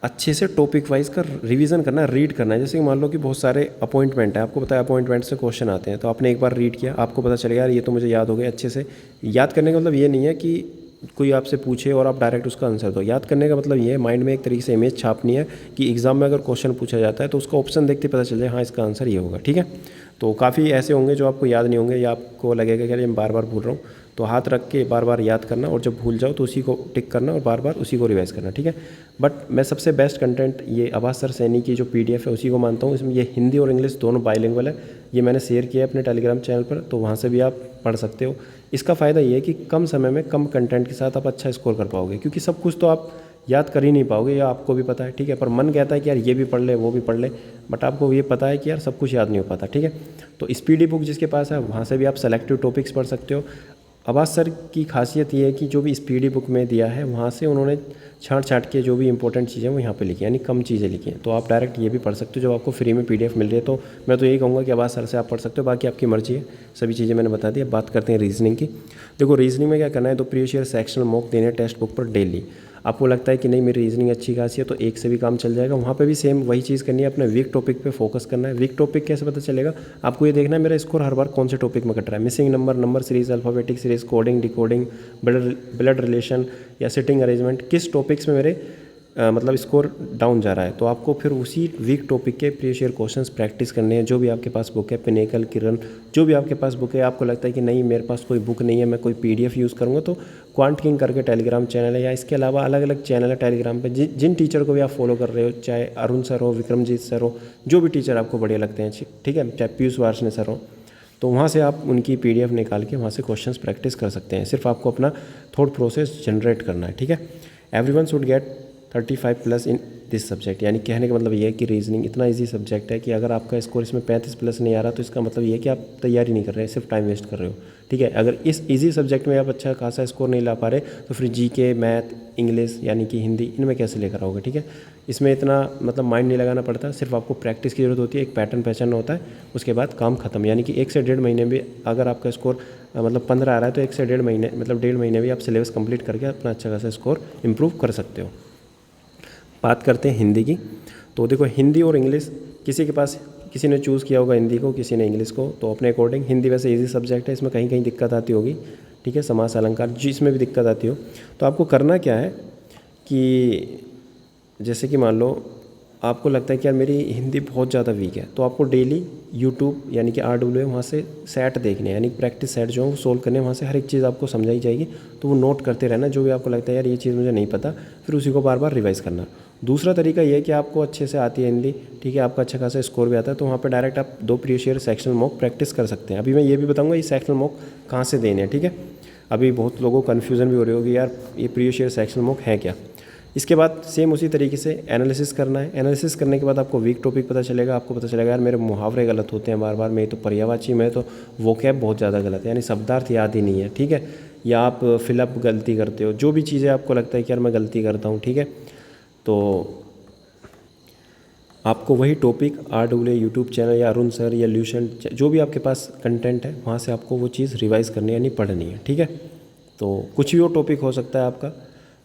अच्छे से टॉपिक वाइज का रिवीजन करना है, रीड करना है। जैसे कि मान लो कि बहुत सारे अपॉइंटमेंट है, आपको पता है अपॉइंटमेंट से क्वेश्चन आते हैं, तो आपने एक बार रीड किया, आपको पता चलेगा यार ये तो मुझे याद हो गया अच्छे से। याद करने का मतलब ये नहीं है कि कोई आपसे पूछे और आप डायरेक्ट उसका आंसर दो। याद करने का मतलब ये है माइंड में एक तरीके से इमेज छापनी है कि एग्जाम में अगर क्वेश्चन पूछा जाता है तो उसका ऑप्शन देखते पता चल जाए हाँ इसका आंसर ये होगा, ठीक है। तो काफ़ी ऐसे होंगे जो आपको याद नहीं होंगे, या आपको लगेगा कि मैं बार बार भूल रहा हूँ, तो हाथ रख के बार बार याद करना, और जब भूल जाओ तो उसी को टिक करना और बार बार उसी को रिवाइज करना, ठीक है। बट मैं सबसे बेस्ट कंटेंट ये आभास सर सैनी की जो PDF है उसी को मानता हूँ। इसमें ये हिंदी और इंग्लिश दोनों बाइलिंगुअल है, ये मैंने शेयर किया है अपने टेलीग्राम चैनल पर, तो वहाँ से भी आप पढ़ सकते हो। इसका फ़ायदा ये है कि कम समय में कम कंटेंट के साथ आप अच्छा स्कोर कर पाओगे, क्योंकि सब कुछ तो आप याद कर ही नहीं पाओगे, या आपको भी पता है, ठीक है, पर मन कहता है कि यार ये भी पढ़ ले वो भी पढ़ ले, बट आपको ये पता है कि यार सब कुछ याद नहीं हो पाता, ठीक है। तो स्पीडी बुक जिसके पास है वहाँ से भी आप सेलेक्टिव टॉपिक्स पढ़ सकते हो। आभास सर की खासियत ये है कि जो भी स्पीडी बुक में दिया है वहाँ से उन्होंने छाँट के जो भी इंपॉर्टेंट चीज़ें वो यहाँ पे लिखी है, यानी कम चीज़ें लिखी हैं। तो आप डायरेक्ट ये भी पढ़ सकते हो जब आपको फ्री में PDF मिल रही है। तो मैं तो यही कहूँगा कि आभास सर से आप पढ़ सकते हो, बाकी आपकी मर्जी है, सभी चीज़ें मैंने बता दी। अब बात करते हैं रीजनिंग की। देखो रीजनिंग में क्या करना है, तो प्रीवियस ईयर सेक्शनल मॉक देने हैं टेक्स्ट बुक पर डेली। आपको लगता है कि नहीं मेरी रीजनिंग अच्छी खासी है, तो एक से भी काम चल जाएगा, वहाँ पे भी सेम वही चीज़ करनी है, अपने वीक टॉपिक पे फोकस करना है। वीक टॉपिक कैसे पता चलेगा, आपको ये देखना है मेरा स्कोर हर बार कौन से टॉपिक में कट रहा है, missing number, number series, alphabetic series, coding, decoding, blood relation या सिटिंग अरेंजमेंट, किस टॉपिक्स में मेरे मतलब स्कोर डाउन जा रहा है। तो आपको फिर उसी वीक टॉपिक के प्रीवियस ईयर क्वेश्चंस प्रैक्टिस करने हैं। जो भी आपके पास बुक है, पिनेकल, किरण, जो भी आपके पास बुक है, आपको लगता है कि नहीं मेरे पास कोई बुक नहीं है, मैं कोई PDF यूज़ करूँगा, तो क्वांट किंग करके टेलीग्राम चैनल है, या इसके अलावा अलग अलग चैनल है टेलीग्राम पे, जिन टीचर को भी आप फॉलो कर रहे हो, चाहे अरुण सर हो, विक्रमजीत सर हो, जो भी टीचर आपको बढ़िया लगते हैं, ठीक है, चाहे पीयूष वार्ष्णेय सर हो, तो वहाँ से आप उनकी PDF निकाल के वहाँ से क्वेश्चंस प्रैक्टिस कर सकते हैं। सिर्फ आपको अपना थॉट प्रोसेस जनरेट करना है, ठीक है। Everyone should get 35+ in this subject, यानी कहने का मतलब ये है कि रीजनिंग इतना इजी सब्जेक्ट है कि अगर आपका स्कोर इसमें 35+ नहीं आ रहा, तो इसका मतलब ये है कि आप तैयारी नहीं कर रहे हैं, सिर्फ टाइम वेस्ट कर रहे हो, ठीक है। अगर इस इजी सब्जेक्ट में आप अच्छा खासा स्कोर नहीं ला पा रहे, तो फिर GK, मैथ, इंग्लिश यानी कि हिंदी, इनमें कैसे लेकर आओगे, ठीक है। इसमें इतना मतलब माइंड नहीं लगाना पड़ता, सिर्फ आपको प्रैक्टिस की ज़रूरत होती है, एक पैटर्न पहचानना होता है, उसके बाद काम खत्म। यानी कि 1 से 1.5 महीने में अगर आपका स्कोर मतलब 15 आ रहा है, तो 1 से 1.5 महीने मतलब 1.5 महीने में आप सिलेबस कंप्लीट करके अपना अच्छा खासा स्कोर इंप्रूव कर सकते हो। बात करते हैं हिंदी की। तो देखो हिंदी और इंग्लिश किसी ने चूज़ किया होगा हिंदी को, किसी ने इंग्लिश को, तो अपने अकॉर्डिंग हिंदी वैसे इजी सब्जेक्ट है, इसमें कहीं कहीं दिक्कत आती होगी, ठीक है, समास अलंकार जिसमें भी दिक्कत आती हो। तो आपको करना क्या है कि जैसे कि मान लो आपको लगता है कि यार मेरी हिंदी बहुत ज़्यादा वीक है, तो आपको डेली यूट्यूब यानी कि RWA वहाँ से सेट देखने हैं, यानी प्रैक्टिस सेट जो है वो सोल्व करने हैं, वहाँ से हर एक चीज़ आपको समझाई जाएगी। तो वो नोट करते रहना, जो भी आपको लगता है यार ये चीज़ मुझे नहीं पता, फिर उसी को बार बार रिवाइज़ करना। दूसरा तरीका ये है कि आपको अच्छे से आती है हिंदी, ठीक है, आपका अच्छा खासा स्कोर भी आता है, तो वहाँ पर डायरेक्ट आप 2 previous year sectional mock practice कर सकते हैं। अभी मैं ये भी बताऊँगा ये सेक्शनल मॉक कहाँ से देने हैं, ठीक है। अभी बहुत लोगों को कन्फ्यूज़न भी हो रही होगी यार ये प्रीवियस ईयर सेक्शनल मॉक है क्या। इसके बाद सेम उसी तरीके से एनालिसिस करना है। एनालिसिस करने के बाद आपको वीक टॉपिक पता चलेगा, आपको पता चलेगा यार मेरे मुहावरे गलत होते हैं बार बार, मैं तो पर्यायवाची में तो वोकैब बहुत ज़्यादा गलत है, यानी शब्दार्थ याद ही नहीं है, ठीक है, या आप फिलअप गलती करते हो, जो भी चीज़ें आपको लगता है कि यार मैं गलती करता हूँ, ठीक है, तो आपको वही टॉपिक RWA यूट्यूब चैनल या अरुण सर या ल्यूशन जो भी आपके पास कंटेंट है वहाँ से आपको वो चीज़ रिवाइज़ करनी है यानी पढ़नी है, ठीक है। तो कुछ भी वो टॉपिक हो सकता है आपका,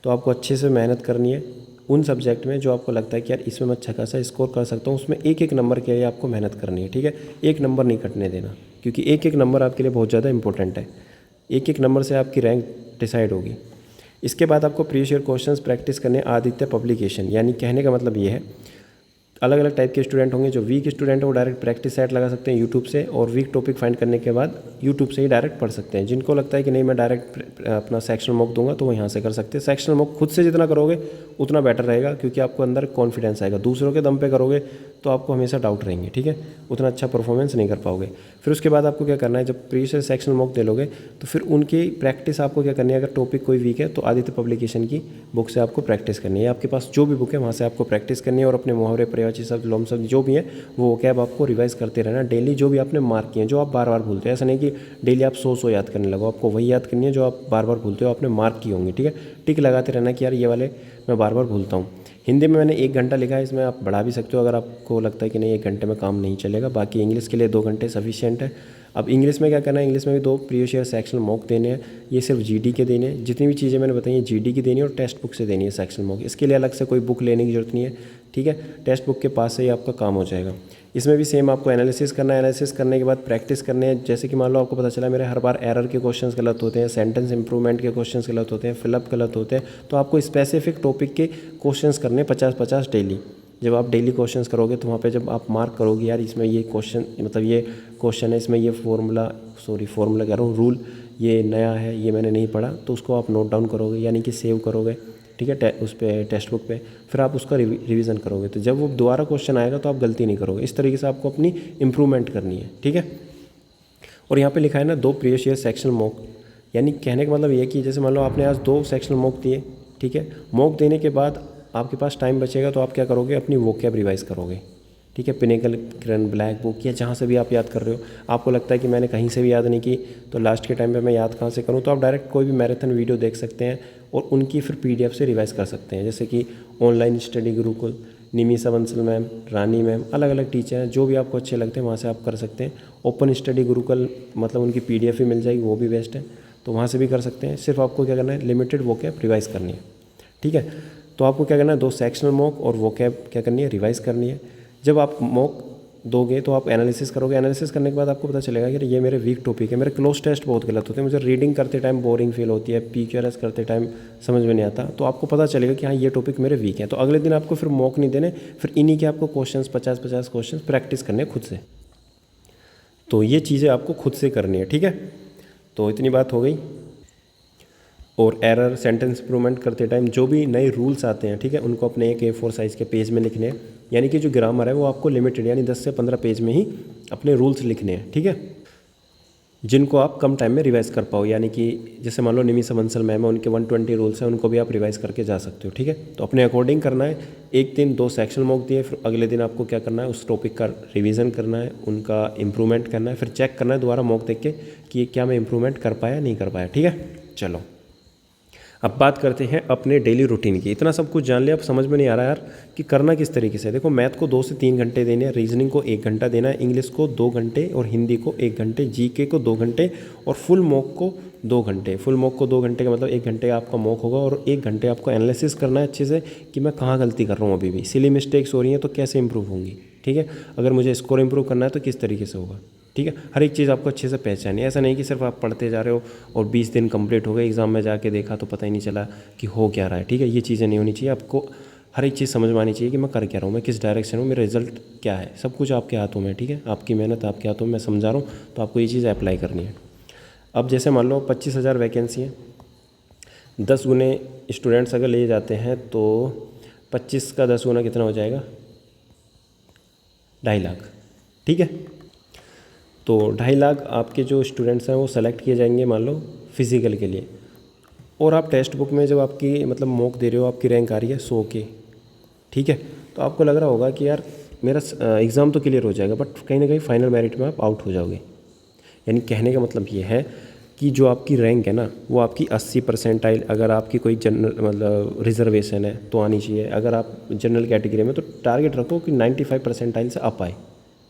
तो आपको अच्छे से मेहनत करनी है उन सब्जेक्ट में जो आपको लगता है कि यार इसमें मैं अच्छा खासा स्कोर कर सकता हूँ, उसमें एक एक नंबर के लिए आपको मेहनत करनी है, ठीक है। एक नंबर नहीं कटने देना, क्योंकि एक एक नंबर आपके लिए बहुत ज़्यादा इंपॉर्टेंट है, एक एक नंबर से आपकी रैंक डिसाइड होगी। इसके बाद आपको प्रीवियस ईयर क्वेश्चंस प्रैक्टिस करने आदित्य पब्लिकेशन, यानी कहने का मतलब ये है अलग अलग टाइप के स्टूडेंट होंगे। जो वीक स्टूडेंट है वो डायरेक्ट प्रैक्टिस सेट लगा सकते हैं यूट्यूब से, और वीक टॉपिक फाइंड करने के बाद यूट्यूब से ही डायरेक्ट पढ़ सकते हैं। जिनको लगता है कि नहीं मैं डायरेक्ट अपना सेक्शनल मॉक दूंगा, तो वो यहाँ से कर सकते हैं। सेक्शनल मॉक खुद से जितना करोगे उतना बेटर रहेगा, क्योंकि आपको अंदर कॉन्फिडेंस आएगा। दूसरों के दम पे करोगे तो आपको हमेशा डाउट रहेंगे, ठीक है, उतना अच्छा परफॉर्मेंस नहीं कर पाओगे। फिर उसके बाद आपको क्या करना है, जब प्रीवियस सेक्शनल मॉक दे लोगे तो फिर उनकी प्रैक्टिस आपको क्या करनी है। अगर टॉपिक कोई वीक है तो आदित्य पब्लिकेशन की बुक से आपको प्रैक्टिस करनी है, आपके पास जो भी बुक है वहाँ से आपको प्रैक्टिस करनी है, और अपने मुहावरे पर्यायवाची शब्द लोम शब्द जो भी है वो कैब आपको रिवाइज करते रहना डेली। जो भी आपने मार्क किए हैं, जो आप बार बार भूलते हैं, ऐसा नहीं कि डेली आप 100 याद करने लगो, आपको वही याद करनी है जो आप बार बार भूलते हो, आपने मार्क की होंगी, ठीक है। टिक लगाते रहना कि यार ये वाले मैं बार बार भूलता हूँ। हिंदी में मैंने 1 घंटा लिखा है, इसमें आप बढ़ा भी सकते हो अगर आपको लगता है कि नहीं 1 घंटे में काम नहीं चलेगा। बाकी इंग्लिश के लिए 2 घंटे सफिशिएंट है। अब इंग्लिश में क्या करना है, इंग्लिश में भी 2 प्रीवियस ईयर सेक्शनल मॉक देने हैं। ये सिर्फ GD के देने हैं, जितनी भी चीज़ें मैंने बताई हैं GD की देनी है और टेक्स्ट बुक से देनी है सेक्शनल मॉक। इसके लिए अलग से कोई बुक लेने की जरूरत नहीं है, ठीक है, टेक्स्ट बुक के पास से ही आपका काम हो जाएगा। इसमें भी सेम आपको एनालिसिस करना है, एनालिसिस करने के बाद प्रैक्टिस करने हैं। जैसे कि मान लो आपको पता चला मेरे हर बार एरर के क्वेश्चंस गलत होते हैं, सेंटेंस इंप्रूवमेंट के क्वेश्चंस गलत होते हैं, फिलअप गलत होते हैं, तो आपको स्पेसिफिक टॉपिक के क्वेश्चंस करने 50-50 डेली। जब आप डेली क्वेश्चंस करोगे तो वहाँ पे जब आप मार्क करोगे यार इसमें ये क्वेश्चन मतलब ये क्वेश्चन है, इसमें ये फार्मूला कह रहा हूँ रूल ये नया है, ये मैंने नहीं पढ़ा, तो उसको आप नोट डाउन करोगे यानी कि सेव करोगे, ठीक है, उस पर टेक्स्ट बुक पे। फिर आप उसका रिवीजन करोगे, तो जब वो दोबारा क्वेश्चन आएगा तो आप गलती नहीं करोगे। इस तरीके से आपको अपनी इम्प्रूवमेंट करनी है, ठीक है। और यहाँ पे लिखा है ना 2 प्रीवियस ईयर सेक्शनल मॉक, यानी कहने का मतलब ये है कि जैसे मान लो आपने आज 2 सेक्शनल मॉक दिए, ठीक है, मॉक देने के बाद आपके पास टाइम बचेगा तो आप क्या करोगे, अपनी वोकैब रिवाइज करोगे, ठीक है। पिनेकल, किरण, ब्लैक बुक या जहाँ से भी आप याद कर रहे हो, आपको लगता है कि मैंने कहीं से भी याद नहीं की तो लास्ट के टाइम पे मैं याद कहाँ से करूँ, तो आप डायरेक्ट कोई भी मैराथन वीडियो देख सकते हैं और उनकी फिर PDF से रिवाइज कर सकते हैं। जैसे कि online study Gurukul, Nimisha Bansal ma'am, Rani ma'am, अलग अलग टीचर हैं, जो भी आपको अच्छे लगते हैं वहाँ से आप कर सकते हैं। ओपन स्टडी गुरुकुल मतलब उनकी PDF ही मिल जाएगी, वो भी बेस्ट है, तो वहाँ से भी कर सकते हैं। सिर्फ आपको क्या करना है, लिमिटेड वोकैब रिवाइज करनी है, ठीक है। तो आपको क्या करना है, 2 सेक्शनल मॉक और वोकैब क्या करनी है, रिवाइज करनी है। जब आप मॉक दोगे तो आप एनालिसिस करोगे, एनालिसिस करने के बाद आपको पता चलेगा कि ये मेरे वीक टॉपिक है, मेरे क्लोज टेस्ट बहुत गलत होते हैं, मुझे रीडिंग करते टाइम बोरिंग फील होती है, PQRS करते टाइम समझ में नहीं आता, तो आपको पता चलेगा कि हाँ ये टॉपिक मेरे वीक है। तो अगले दिन आपको फिर मॉक नहीं देने, फिर इन्हीं के आपको क्वेश्चंस 50-50 क्वेश्चंस प्रैक्टिस करने खुद से। तो ये चीज़ें आपको खुद से करनी है, ठीक है। तो इतनी बात हो गई। और एरर, सेंटेंस इंप्रूवमेंट करते टाइम जो भी नए रूल्स आते हैं, ठीक है, उनको अपने एक A4 साइज़ के पेज में लिखने हैं, यानी कि जो ग्रामर है वो आपको लिमिटेड यानी 10 से 15 पेज में ही अपने रूल्स लिखने हैं, ठीक है, जिनको आप कम टाइम में रिवाइज़ कर पाओ। यानी कि जैसे मान लो निमिषा बंसल मैम है, उनके 120 रूल्स हैं, उनको भी आप रिवाइज़ करके जा सकते हो, ठीक है। तो अपने अकॉर्डिंग करना है। एक दिन 2 सेक्शन मॉक दिए, फिर अगले दिन आपको क्या करना है, उस टॉपिक का रिवीजन करना है, उनका इंप्रूवमेंट करना है, फिर चेक करना है दोबारा मॉक देख के कि क्या मैं इंप्रूवमेंट कर पाया नहीं कर पाया, ठीक है। चलो अब बात करते हैं अपने डेली रूटीन की। इतना सब कुछ जान लिया, अब समझ में नहीं आ रहा यार कि करना किस तरीके से। देखो मैथ को 2 से 3 घंटे देने हैं, रीजनिंग को 1 घंटा देना है, इंग्लिश को 2 घंटे और हिंदी को 1 घंटे, GK को 2 घंटे और फुल मॉक को 2 घंटे। फुल मॉक को 2 घंटे का मतलब 1 घंटे आपका मॉक होगा और 1 घंटे आपको एनालिसिस करना है अच्छे से कि मैं कहाँ गलती कर रहा हूँ, अभी भी सिली मिस्टेक्स हो रही हैं तो कैसे इंप्रूव होंगी, ठीक है। अगर मुझे स्कोर इंप्रूव करना है तो किस तरीके से होगा, ठीक है। हर एक चीज़ आपको अच्छे से पहचानी। ऐसा नहीं कि सिर्फ आप पढ़ते जा रहे हो और 20 दिन कंप्लीट हो गए, एग्ज़ाम में जाके देखा तो पता ही नहीं चला कि हो क्या रहा है, ठीक है। ये चीज़ें नहीं होनी चाहिए। आपको हर एक चीज़ समझ में आनी चाहिए कि मैं कर क्या रहा हूँ, मैं किस डायरेक्शन हूँ, मेरा रिजल्ट क्या है, सब कुछ आपके हाथों में है। ठीक है, आपकी मेहनत आपके हाथों में, मैं समझा रहा हूँ, तो आपको ये चीज़ अप्लाई करनी है। अब जैसे मान लो 25,000 वैकेंसी है, 10 गुने स्टूडेंट्स अगर ले जाते हैं तो 25 का 10 गुना कितना हो जाएगा, 2.5 लाख। ठीक है, तो 2.5 लाख आपके जो स्टूडेंट्स हैं वो सेलेक्ट किए जाएंगे मान लो फिज़िकल के लिए। और आप टेक्स्ट बुक में जब आपकी मतलब मॉक दे रहे हो, आपकी रैंक आ रही है 100 के, ठीक है, तो आपको लग रहा होगा कि यार मेरा एग्ज़ाम तो क्लियर हो जाएगा, बट कहीं ना कहीं फाइनल मेरिट में आप आउट हो जाओगे। यानी कहने का मतलब ये है कि जो आपकी रैंक है ना वो आपकी 80 परसेंटाइल, अगर आपकी कोई जनरल मतलब रिजर्वेशन है तो आनी चाहिए, अगर आप जनरल कैटेगरी में तो टारगेट रखो कि 95 परसेंटाइल से अप आए।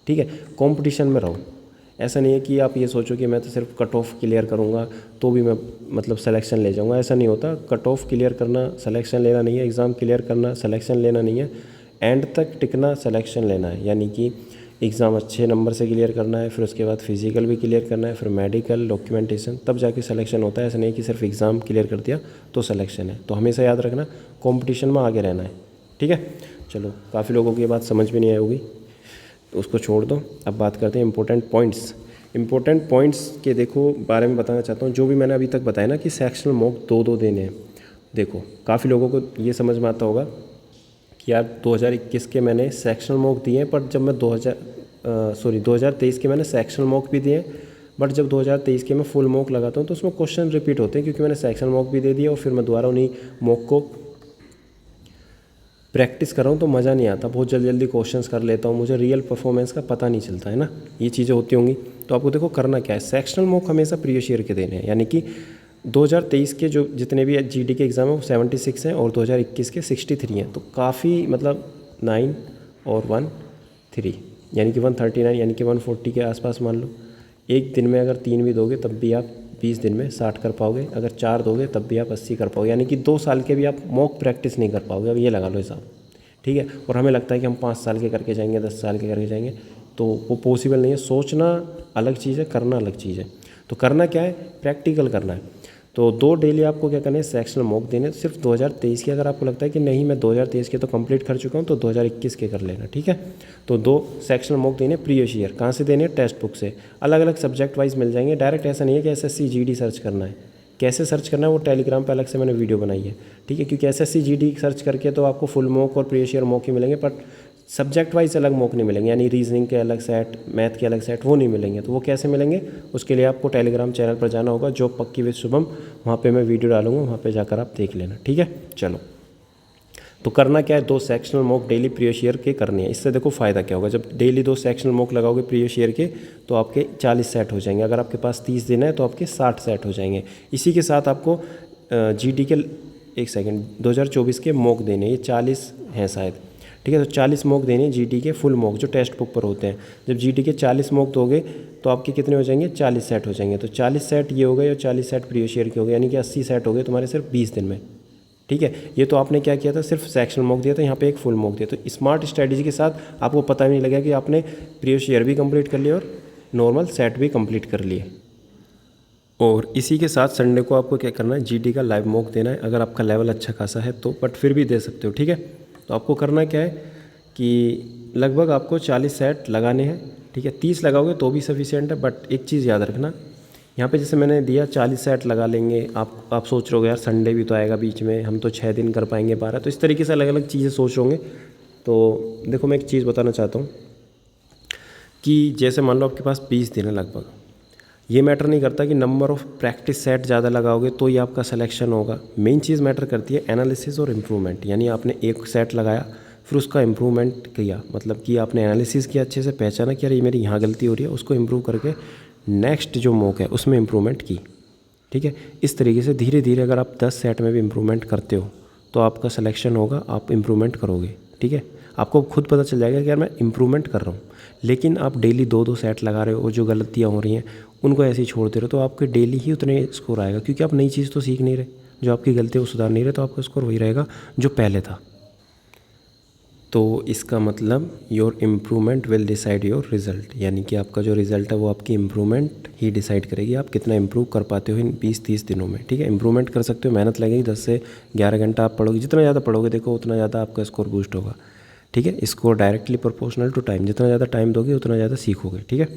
ठीक है, कंपटीशन में रहो। ऐसा नहीं है कि आप ये सोचो कि मैं तो सिर्फ कट ऑफ क्लियर करूँगा तो भी मैं मतलब सिलेक्शन ले जाऊँगा, ऐसा नहीं होता। कट ऑफ क्लियर करना सिलेक्शन लेना नहीं है, एग्ज़ाम क्लियर करना सिलेक्शन लेना नहीं है, एंड तक टिकना सिलेक्शन लेना है। यानी कि एग्ज़ाम अच्छे नंबर से क्लियर करना है, फिर उसके बाद फिजिकल भी क्लियर करना है, फिर मेडिकल डॉक्यूमेंटेशन, तब जाके सिलेक्शन होता है। ऐसा नहीं कि सिर्फ एग्ज़ाम क्लियर कर दिया तो सिलेक्शन है। तो हमेशा याद रखना कंपटीशन में आगे रहना है। ठीक है, चलो, काफ़ी लोगों की ये बात समझ में नहीं आई होगी तो उसको छोड़ दो। अब बात करते हैं इंपॉर्टेंट पॉइंट्स। इंपॉर्टेंट पॉइंट्स के देखो बारे में बताना चाहता हूँ, जो भी मैंने अभी तक बताया ना कि सेक्शनल मॉक 2-2 देने हैं। देखो काफ़ी लोगों को ये समझ में आता होगा कि यार 2021 के मैंने सेक्शनल मॉक दिए हैं, पर जब मैं 2023 के मैंने सेक्शनल मॉक भी दिए, बट जब 2023 के मैं फुल मॉक लगाता हूँ तो उसमें क्वेश्चन रिपीट होते हैं, क्योंकि मैंने सेक्शनल मॉक भी दे दिया और फिर मैं दोबारा उन्हीं मॉक को प्रैक्टिस कर रहा हूँ तो मज़ा नहीं आता, बहुत जल्दी जल्दी क्वेश्चंस कर लेता हूँ, मुझे रियल परफॉर्मेंस का पता नहीं चलता है ना, ये चीज़ें होती होंगी। तो आपको देखो करना क्या है, सेक्शनल मॉक हमेशा प्रीवियस ईयर के देने हैं। यानी कि 2023 के जो जितने भी जीडी के एग्ज़ाम है वो 76 हैं और 2021 के 63 हैं, तो काफ़ी मतलब 9 और 1 3 यानी कि 139 यानी कि 140 के आसपास मान लो। एक दिन में अगर 3 भी दोगे तब भी आप 20 दिन में 60 कर पाओगे, अगर 4 दोगे तब भी आप 80 कर पाओगे। यानी कि 2 साल के भी आप मॉक प्रैक्टिस नहीं कर पाओगे, अब ये लगा लो हिसाब। ठीक है, और हमें लगता है कि हम 5 साल के करके जाएंगे, 10 साल के करके जाएंगे, तो वो पॉसिबल नहीं है। सोचना अलग चीज़ है, करना अलग चीज़ है। तो करना क्या है, प्रैक्टिकल करना है। तो 2 डेली आपको क्या करना है, सेक्शनल मॉक देने, सिर्फ 2023 के। अगर आपको लगता है कि नहीं मैं 2023 के तो कंप्लीट कर चुका हूँ तो 2021 के कर लेना। ठीक है, तो 2 सेक्शनल मॉक देने प्रीवियस ईयर। कहाँ से देने, टेक्स्ट बुक से। अलग अलग सब्जेक्ट वाइज मिल जाएंगे, डायरेक्ट ऐसा नहीं है कि एसएससी जीडी सर्च करना है। कैसे सर्च करना है वो टेलीग्राम पे अलग से मैंने वीडियो बनाई है। ठीक है, क्योंकि एसएससी जीडी सर्च करके तो आपको फुल मॉक और प्रीवियस ईयर मॉक ही मिलेंगे, बट सब्जेक्ट वाइज अलग मॉक नहीं मिलेंगे। यानी रीजनिंग के अलग सेट, मैथ के अलग सेट, वो नहीं मिलेंगे। तो वो कैसे मिलेंगे, उसके लिए आपको टेलीग्राम चैनल पर जाना होगा, जॉब पक्की विद शुभम, वहाँ पे मैं वीडियो डालूंगा, वहाँ पे जाकर आप देख लेना। ठीक है, चलो, तो करना क्या है, 2 sectional mock daily previous year के करने हैं। इससे देखो फ़ायदा क्या होगा, जब डेली 2 सेक्शनल मॉक लगाओगे प्रीवियस ईयर के तो आपके 40 सेट हो जाएंगे। अगर आपके पास 30 दिन है तो आपके 60 सेट हो जाएंगे। इसी के साथ आपको जीडी के 2024 के मॉक देने, ये 40 हैं शायद। ठीक है, तो 40 मॉक देने जीडी के फुल मॉक जो टेक्स्ट बुक पर होते हैं। जब जीडी के 40 मॉक दोगे तो आपके कितने हो जाएंगे, 40 सेट हो जाएंगे। तो 40 सेट ये हो गए और 40 सेट प्रीवियस ईयर के हो गए, यानी कि 80 सेट हो गए तुम्हारे सिर्फ 20 दिन में। ठीक है, ये तो आपने क्या किया था, सिर्फ सेक्शनल मॉक दिया था, यहाँ पे एक फुल मॉक दिया। तो स्मार्ट स्ट्रेटजी के साथ आपको पता भी नहीं लगा कि आपने प्रीवियस ईयर भी कंप्लीट कर लिया और नॉर्मल सेट भी कंप्लीट कर लिए। और इसी के साथ संडे को आपको क्या करना है, जीडी का लाइव मॉक देना है। अगर आपका लेवल अच्छा खासा है तो, बट फिर भी दे सकते हो। ठीक है, तो आपको करना क्या है कि लगभग आपको 40 सेट लगाने हैं। ठीक है, 30 लगाओगे तो भी सफिशिएंट है, बट एक चीज़ याद रखना, यहाँ पे जैसे मैंने दिया 40 सेट लगा लेंगे, आप सोच रहे हो यार संडे भी तो आएगा बीच में, हम तो 6 दिन कर पाएंगे 12, तो इस तरीके से अलग अलग चीज़ें सोच होंगे। तो देखो मैं एक चीज़ बताना चाहता हूँ कि जैसे मान लो आपके पास 20 दिन है लगभग, ये मैटर नहीं करता कि नंबर ऑफ़ प्रैक्टिस सेट ज़्यादा लगाओगे तो ही आपका सिलेक्शन होगा। मेन चीज़ मैटर करती है एनालिसिस और इम्प्रूवमेंट। यानी आपने एक सेट लगाया फिर उसका इम्प्रूवमेंट किया, मतलब कि आपने एनालिसिस किया, अच्छे से पहचाना कि यार ये मेरी यहाँ गलती हो रही है, उसको इम्प्रूव करके नेक्स्ट जो मॉक है उसमें इम्प्रूवमेंट की। ठीक है, इस तरीके से धीरे धीरे अगर आप 10 सेट में भी इम्प्रूवमेंट करते हो तो आपका सिलेक्शन होगा, आप इम्प्रूवमेंट करोगे। ठीक है, आपको खुद पता चल जाएगा कि यार मैं इम्प्रूवमेंट कर रहा हूँ। लेकिन आप डेली 2-2 सेट लगा रहे हो और जो गलतियाँ हो रही हैं उनको ऐसे ही छोड़ते रहो तो आपके डेली ही उतने स्कोर आएगा, क्योंकि आप नई चीज़ तो सीख नहीं रहे, जो आपकी गलती है वो सुधार नहीं रहे, तो आपका स्कोर वही रहेगा जो पहले था। तो इसका मतलब your improvement will decide your result, यानी कि आपका जो रिज़ल्ट है वो आपकी इम्प्रूवमेंट ही डिसाइड करेगी आप कितना इम्प्रूव कर पाते हो इन 20-30 दिनों में। ठीक है, इम्प्रूवमेंट कर सकते हो, मेहनत लगेगी, 10 से 11 घंटा आप पढ़ोगे, जितना ज़्यादा पढ़ोगे देखो उतना ज़्यादा आपका स्कोर बूस्ट होगा। ठीक है, score directly proportional to time, जितना ज़्यादा टाइम दोगे उतना ज़्यादा सीखोगे। ठीक है,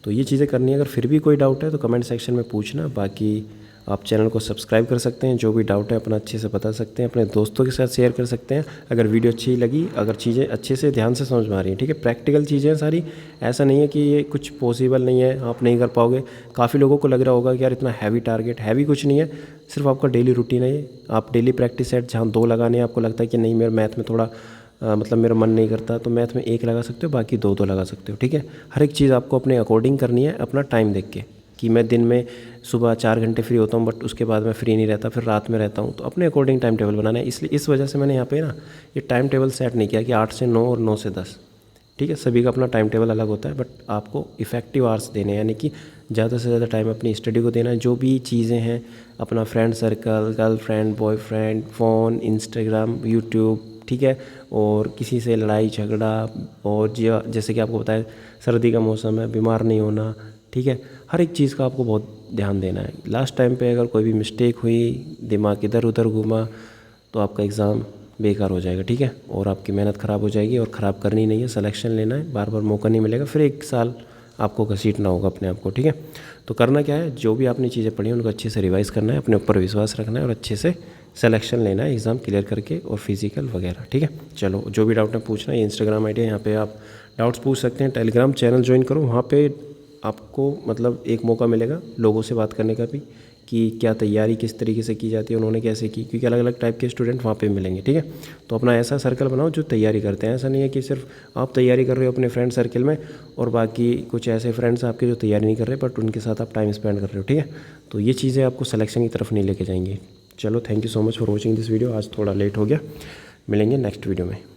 तो ये चीज़ें करनी है। अगर फिर भी कोई डाउट है तो कमेंट सेक्शन में पूछना, बाकी आप चैनल को सब्सक्राइब कर सकते हैं, जो भी डाउट है अपना अच्छे से बता सकते हैं, अपने दोस्तों के साथ शेयर कर सकते हैं अगर वीडियो अच्छी लगी, अगर चीज़ें अच्छे से ध्यान से समझ में आ रही हैं। ठीक है, प्रैक्टिकल चीज़ें हैं सारी, ऐसा नहीं है कि ये कुछ पॉसिबल नहीं है, आप नहीं कर पाओगे। काफ़ी लोगों को लग रहा होगा कि यार इतना हैवी टारगेट, हैवी कुछ नहीं है, सिर्फ आपका डेली रूटीन है ये। आप डेली प्रैक्टिस सेट जहाँ 2 लगाने हैं, आपको लगता है कि नहीं मेरे मैथ में थोड़ा मतलब मेरा मन नहीं करता, तो मैथ में 1 लगा सकते हो, बाकी 2 लगा सकते हो। ठीक है, हर एक चीज़ आपको अपने अकॉर्डिंग करनी है, अपना टाइम देख के, कि मैं दिन में सुबह 4 घंटे फ्री होता हूँ बट उसके बाद मैं फ्री नहीं रहता, फिर रात में रहता हूँ, तो अपने अकॉर्डिंग टाइम टेबल बनाना है। इसलिए इस वजह से मैंने यहाँ पे ना ये टाइम टेबल सेट नहीं किया कि 8 से 9 और 9 से 10। ठीक है, सभी का अपना टाइम टेबल अलग होता है, बट आपको इफ़ेक्टिव आवर्स देने हैं, यानी कि ज़्यादा से ज़्यादा टाइम अपनी स्टडी को देना है। जो भी चीज़ें हैं, अपना friend circle, girlfriend, boyfriend, phone, Instagram, YouTube, ठीक है, और किसी से लड़ाई झगड़ा, और जैसे कि आपको बताया सर्दी का मौसम है, बीमार नहीं होना। ठीक है, हर एक चीज़ का आपको बहुत ध्यान देना है। लास्ट टाइम पे अगर कोई भी मिस्टेक हुई, दिमाग इधर उधर घूमा, तो आपका एग्ज़ाम बेकार हो जाएगा। ठीक है, और आपकी मेहनत ख़राब हो जाएगी, और ख़राब करनी नहीं है, सिलेक्शन लेना है, बार बार मौका नहीं मिलेगा, फिर 1 साल आपको घसीटना होगा अपने आप को। ठीक है, तो करना क्या है, जो भी आपने चीज़ें पढ़ी हैं उनको अच्छे से रिवाइज़ करना है, अपने ऊपर विश्वास रखना है और अच्छे से सिलेक्शन लेना है एग्ज़ाम क्लियर करके, और फिजिकल वगैरह। ठीक है, चलो जो भी डाउट है पूछना, ये इंस्टाग्राम आईडी है, यहाँ पे आप डाउट्स पूछ सकते हैं। टेलीग्राम चैनल ज्वाइन करो, वहाँ पे आपको मतलब एक मौका मिलेगा लोगों से बात करने का भी, कि क्या तैयारी किस तरीके से की जाती है, उन्होंने कैसे की, क्योंकि अलग अलग टाइप के स्टूडेंट वहाँ पे मिलेंगे। ठीक है, तो अपना ऐसा सर्कल बनाओ जो तैयारी करते हैं। ऐसा नहीं है कि सिर्फ आप तैयारी कर रहे हो अपने फ्रेंड सर्कल में और बाकी कुछ ऐसे फ्रेंड्स आपके जो तैयारी नहीं कर रहे, बट उनके साथ आप टाइम स्पेंड कर रहे हो। ठीक है, तो ये चीज़ें आपको सिलेक्शन की तरफ नहीं लेके जाएंगी। चलो, thank you so much for watching this video. आज थोड़ा लेट हो गया, मिलेंगे नेक्स्ट वीडियो में।